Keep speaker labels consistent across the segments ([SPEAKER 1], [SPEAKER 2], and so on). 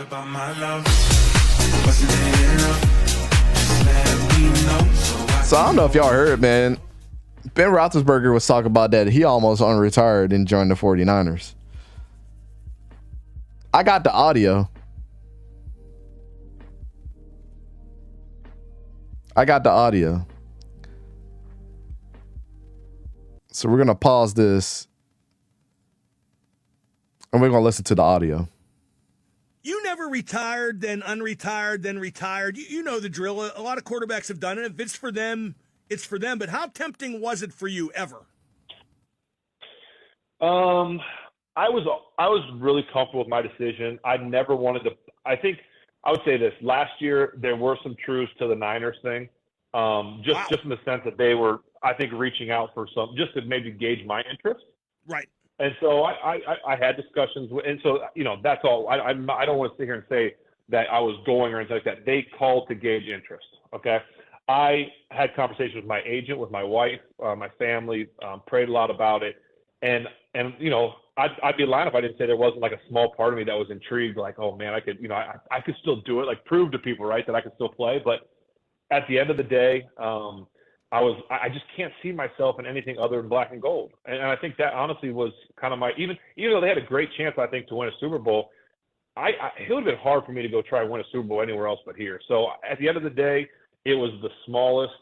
[SPEAKER 1] about my love. Wasn't it enough? Just let me know.
[SPEAKER 2] So I don't know if y'all heard, man. Ben Roethlisberger was talking about that. He almost unretired and joined the 49ers. I got the audio. So we're going to pause this and we're going to listen to the audio.
[SPEAKER 3] You never retired, then unretired, then retired. You know the drill. A lot of quarterbacks have done it. If it's for them, it's for them. But how tempting was it for you ever?
[SPEAKER 4] I was really comfortable with my decision. I never wanted to. I think I would say this. Last year there were some truths to the Niners thing, just in the sense that they were, I think, reaching out for some, just to maybe gauge my interest.
[SPEAKER 3] Right.
[SPEAKER 4] And so I had discussions with, and so that's all. I don't want to sit here and say that I was going or anything like that. They called to gauge interest. Okay. I had conversations with my agent, with my wife, my family, prayed a lot about it, and I'd be lying if I didn't say there wasn't like a small part of me that was intrigued, like, oh man, I could, I could still do it, like prove to people, right, that I could still play. But at the end of the day, I just can't see myself in anything other than black and gold. And I think that honestly was kind of even though they had a great chance, I think, to win a Super Bowl, it would have been hard for me to go try and win a Super Bowl anywhere else but here. So at the end of the day, it was the smallest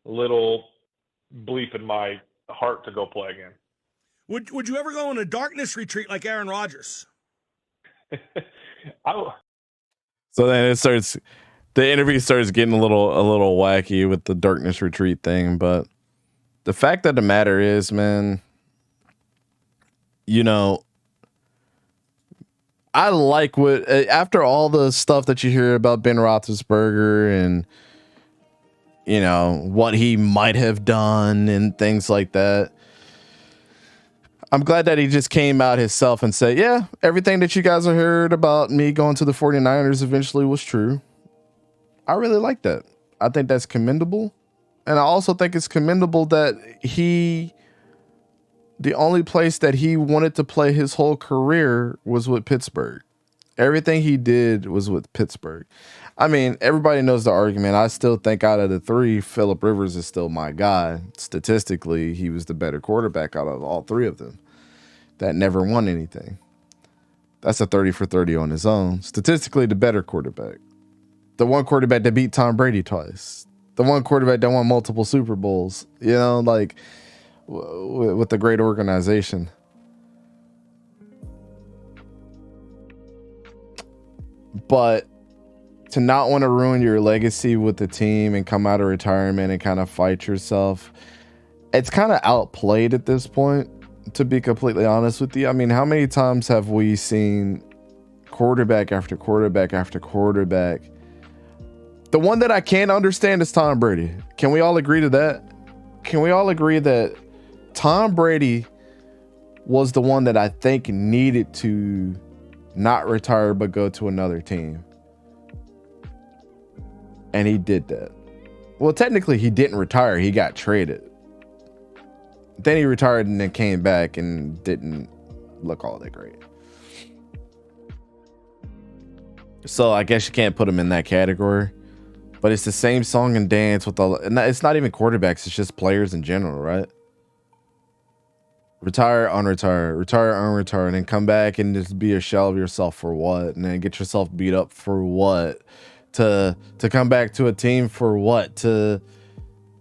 [SPEAKER 4] little bleep in my heart to go play again.
[SPEAKER 3] Would you ever go on a darkness retreat like Aaron Rodgers?
[SPEAKER 2] So then the interview starts getting a little wacky with the darkness retreat thing. But the fact of the matter is, man, I like after all the stuff that you hear about Ben Roethlisberger and, what he might have done and things like that. I'm glad that he just came out himself and said, yeah, everything that you guys have heard about me going to the 49ers eventually was true. I really like that. I think that's commendable. And I also think it's commendable that the only place that he wanted to play his whole career was with Pittsburgh. Everything he did was with Pittsburgh. I mean, everybody knows the argument. I still think out of the three, Phillip Rivers is still my guy. Statistically, he was the better quarterback out of all three of them that never won anything. That's a 30 for 30 on his own. Statistically, the better quarterback. The one quarterback that beat Tom Brady twice. The one quarterback that won multiple Super Bowls. With a great organization. But to not want to ruin your legacy with the team and come out of retirement and kind of fight yourself, it's kind of outplayed at this point, to be completely honest with you. I mean, how many times have we seen quarterback after quarterback after quarterback? The one that I can't understand is Tom Brady. Can we all agree to that? Can we all agree that Tom Brady was the one that I think needed to not retire but go to another team? And he did that. Well, technically, he didn't retire. He got traded. Then he retired and then came back and didn't look all that great. So I guess you can't put him in that category. But it's the same song and dance with it's not even quarterbacks. It's just players in general, right? Retire, unretire, retire, unretire, and then come back and just be a shell of yourself for what? And then get yourself beat up for what? To come back to a team for what? To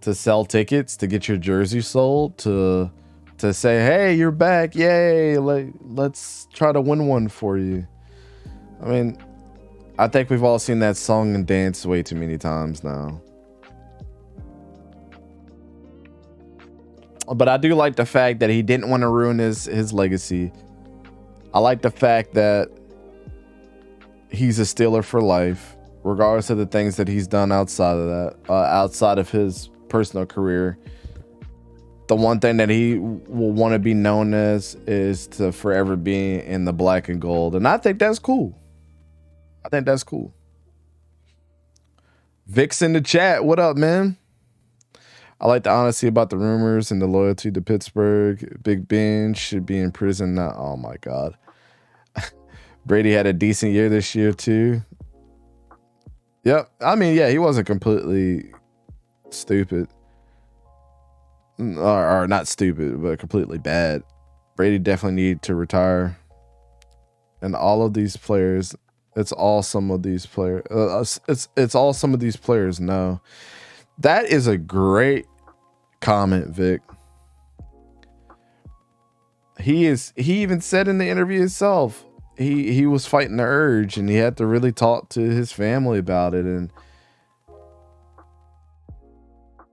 [SPEAKER 2] sell tickets, to get your jersey sold, to say, hey, you're back, yay, let's try to win one for you. I mean, I think we've all seen that song and dance way too many times now. But I do like the fact that he didn't want to ruin his legacy. I like the fact that he's a Steeler for life, regardless of the things that he's done outside of that, outside of his personal career. The one thing that he will want to be known as is to forever be in the black and gold. And I think that's cool. Vic's in the chat. What up, man? I like the honesty about the rumors and the loyalty to Pittsburgh. Big Ben should be in prison now. Oh my God. Brady had a decent year this year too. Yep. I mean, yeah, he wasn't completely stupid. Or not stupid, but completely bad. Brady definitely needed to retire. And all of these players, it's all some of these players. It's all some of these players know. That is a great comment, Vic. He even said in the interview itself, he was fighting the urge and he had to really talk to his family about it. And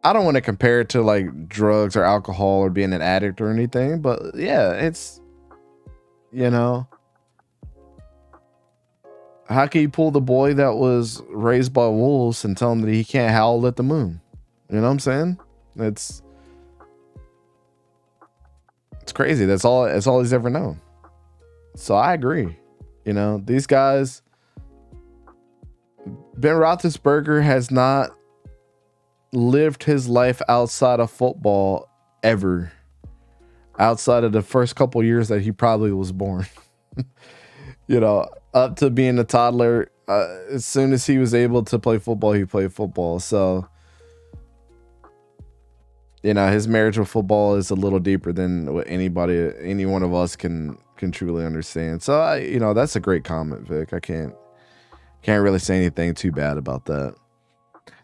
[SPEAKER 2] I don't want to compare it to like drugs or alcohol or being an addict or anything, but yeah, it's, you know, how can you pull the boy that was raised by wolves and tell him that he can't howl at the moon? You know what I'm saying? It's crazy. That's all he's ever known. So I agree. You know, these guys, Ben Roethlisberger has not lived his life outside of football ever, outside of the first couple years that he probably was born. You know, up to being a toddler, as soon as he was able to play football, he played football. So, you know, his marriage with football is a little deeper than what any one of us can truly understand. So, you know, that's a great comment, Vic. I can't really say anything too bad about that.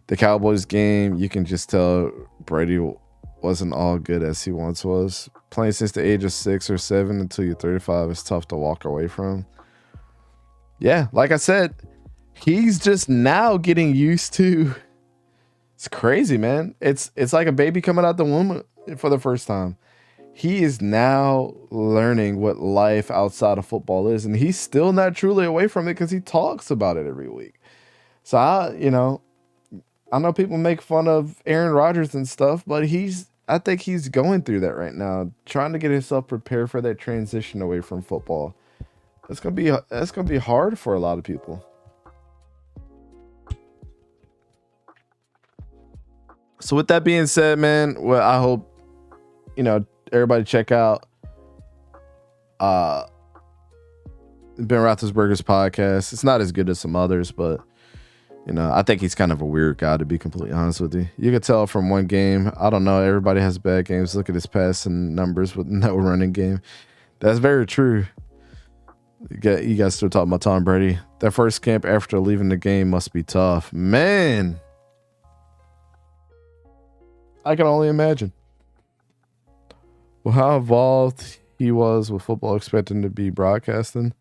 [SPEAKER 2] The Cowboys game, you can just tell Brady wasn't all good as he once was. Playing since the age of 6 or 7 until you're 35 is tough to walk away from. Yeah, like I said, he's just now getting used to. It's crazy, man. It's like a baby coming out the womb for the first time. He is now learning what life outside of football is, and he's still not truly away from it because he talks about it every week. So I know people make fun of Aaron Rodgers and stuff, but I think he's going through that right now, trying to get himself prepared for that transition away from football. That's gonna be hard for a lot of people. So with that being said, man, well, I hope, you know, everybody check out Ben Roethlisberger's podcast. It's not as good as some others, but you know, I think he's kind of a weird guy, to be completely honest with you. You could tell from one game. I don't know. Everybody has bad games. Look at his passing numbers with no running game. That's very true. You guys still talking about Tom Brady. That first camp after leaving the game must be tough. Man, I can only imagine. Well, how involved he was with football, expecting to be broadcasting.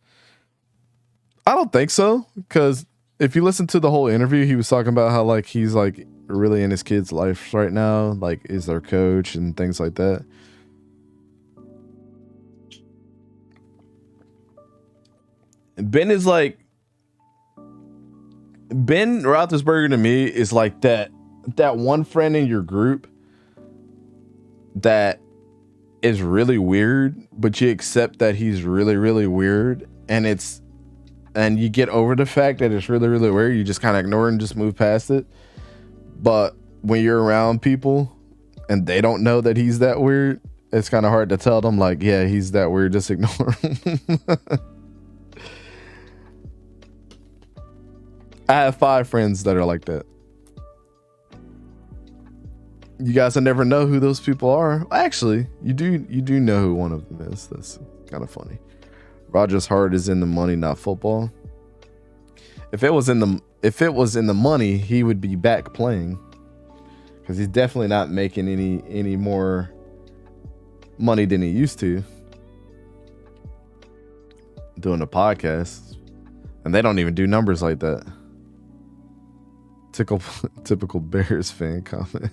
[SPEAKER 2] I don't think so, because if you listen to the whole interview, he was talking about how like he's like really in his kid's life right now, like is their coach and things like that. Ben Roethlisberger to me is like that one friend in your group that is really weird, but you accept that he's really, really weird, and you get over the fact that it's really, really weird. You just kind of ignore it and just move past it. But when you're around people and they don't know that he's that weird, it's kind of hard to tell them like, yeah, he's that weird. Just ignore him. I have 5 friends that are like that. You guys will never know who those people are. Actually, you do know who one of them is. That's kind of funny. Rodgers' heart is in the money, not football. If it was in the money, he would be back playing, because he's definitely not making any more money than he used to doing a podcast, and they don't even do numbers like that. Typical Bears fan comment.